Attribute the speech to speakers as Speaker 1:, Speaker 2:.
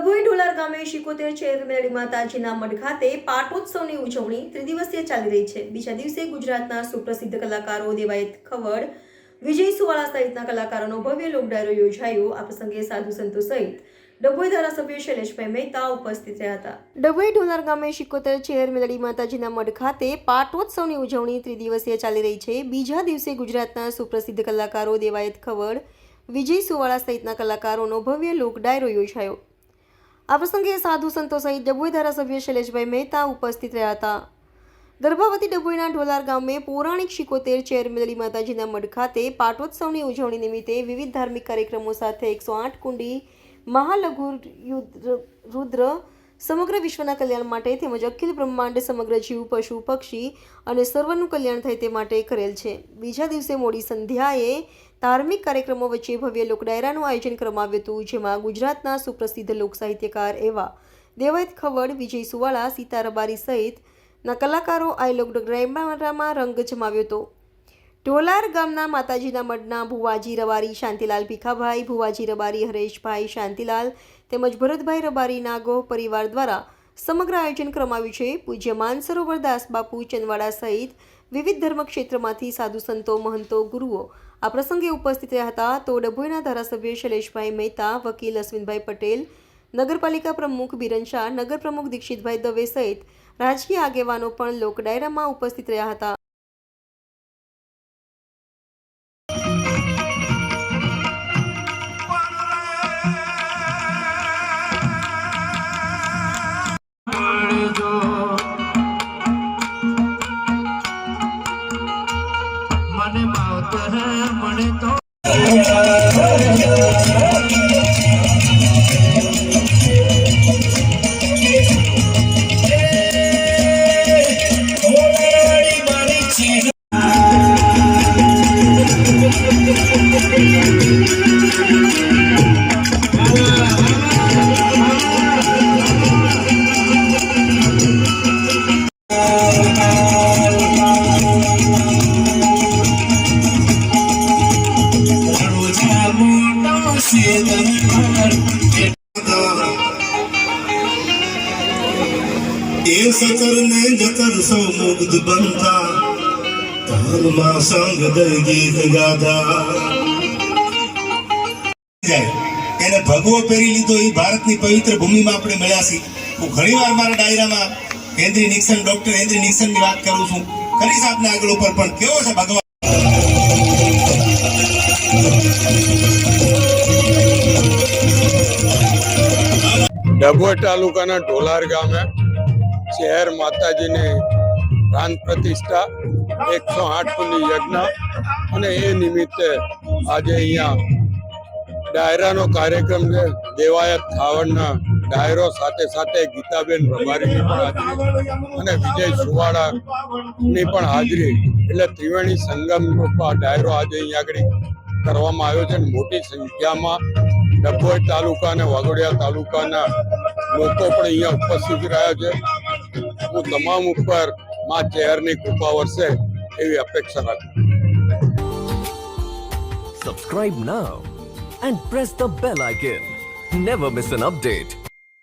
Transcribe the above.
Speaker 1: ડભોઈ ઢોલાર ગામે 75 ચેરમેળી માતાજીના મઢ ખાતે પાટોત્સવની ઉજવણી ત્રિદિવસીય ચાલી રહી છે। બીજા દિવસે ગુજરાતના સુપ્રસિદ્ધ કલાકારો દેવાયત ખવડ, વિજય સુવાળા સહિતના કલાકારોનો ભવ્ય લોક ડાયરો યોજાયો। આ પ્રસંગે સાધુ સંતો સહિત ડભોઈ ધારાસભ્ય શૈલેષભાઈ મહેતા ઉપસ્થિત રહ્યા હતા। ડભોઈ ઢોલાર ગામે 75 ચેરમેળી માતાજીના મઢ ખાતે પાટોત્સવની ઉજવણી ત્રિદિવસીય ચાલી રહી છે। બીજા દિવસે ગુજરાતના સુપ્રસિદ્ધ કલાકારો દેવાયત ખવડ, વિજય સુવાળા સહિતના કલાકારોનો ભવ્ય લોક ડાયરો યોજાયો। આ પ્રસંગે સાધુ સંતો સહિત ડભોઈ ધારાસભ્ય શૈલેષભાઈ મહેતા ઉપસ્થિત રહ્યા હતા। દર્ભાવતી ડભોઈના ઢોલાર ગામે પૌરાણિક 75 ચેરમેળી માતાજીના મઢ ખાતે પાટોત્સવની ઉજવણી નિમિત્તે વિવિધ ધાર્મિક કાર્યક્રમો સાથે 108 કુંડી મહાલઘુ રુદ્ર સમગ્ર વિશ્વના કલ્યાણ માટે તેમજ અખિલ બ્રહ્માંડ સમગ્ર જીવ પશુ પક્ષી અને સર્વનું કલ્યાણ થાય તે માટે કરેલ છે। બીજા દિવસે મોડી સંધ્યાએ ધાર્મિક કાર્યક્રમો વચ્ચે ભવ્ય લોક ડાયરાનું આયોજન કરવામાં આવ્યું હતું, જેમાં ગુજરાતના સુપ્રસિદ્ધ લોક સાહિત્યકાર એવા દેવાયત ખવડ, વિજય સુવાળા, સીતા રબારી સહિતના કલાકારો આ લોક ડાયરામાં રંગ જમાવ્યો હતો। ઢોલાર ગામના માતાજીના મઢના ભુવાજી રબારી શાંતિલાલ ભીખાભાઈ, ભુવાજી રબારી હરેશભાઈ શાંતિલાલ તેમજ ભરતભાઈ રબારી નાગો પરિવાર દ્વારા સમગ્ર આયોજન કરવામાં આવ્યું છે। પૂજ્ય માનસરોવર દાસ બાપુ ચંદવાડા સહિત વિવિધ ધર્મ ક્ષેત્રમાંથી સાધુ સંતો, મહંતો, ગુરુઓ આ પ્રસંગે ઉપસ્થિત રહ્યા હતા। તો ડભોઈના ધારાસભ્ય શૈલેષભાઈ મહેતા, વકીલ અશ્વિનભાઈ પટેલ, નગરપાલિકા પ્રમુખ બિરન શાહ, નગર પ્રમુખ દીક્ષિતભાઈ દવે સહિત રાજકીય આગેવાનો પણ લોક ડાયરામાં ઉપસ્થિત રહ્યા હતા।
Speaker 2: મને માવત હે મને તો
Speaker 3: એ સચર ને જતર સૌ મુગ્ધ બનતા ધર્મા સંગ દઈ ગીત ગાધા એને ભગવો પહેરી લીધો। એ ભારતની પવિત્ર ભૂમિમાં આપણે મળ્યા છીએ। હું ઘણીવાર મારા ડાયરામાં હેનરી નિક્સન, ડોક્ટર હેનરી નિક્સનની વાત કરું છું, કરીશ આપને આગળ ઉપર, પણ કેવો છે ભગવાન।
Speaker 4: ડભોઈ તાલુકાના ઢોલાર ગામે શહેર માતાજીની પ્રાણ પ્રતિષ્ઠા 108 કુંડી યજ્ઞ અને એ નિમિત્તે આજે અહીંયા ડાયરાનો કાર્યક્રમ છે। દેવાયત ખાવડના ડાયરો સાથે સાથે ગીતાબેન રબારીની પણ હાજરી અને વિજય સુવાળાની પણ હાજરી, એટલે ત્રિવેણી સંગમનો ડાયરો આજે અહીંયા આગળ કરવામાં આવ્યો છે। મોટી સંખ્યામાં ડભોઈ તાલુકા અને વાઘોડિયા તાલુકાના લોકો પણ અહીંયા ઉપસ્થિત રહ્યા છે। હું તમામ ઉપર માં ચેરની કૃપા વરસે એવી અપેક્ષા રાખું।
Speaker 5: Subscribe now and press the bell icon. Never miss an update.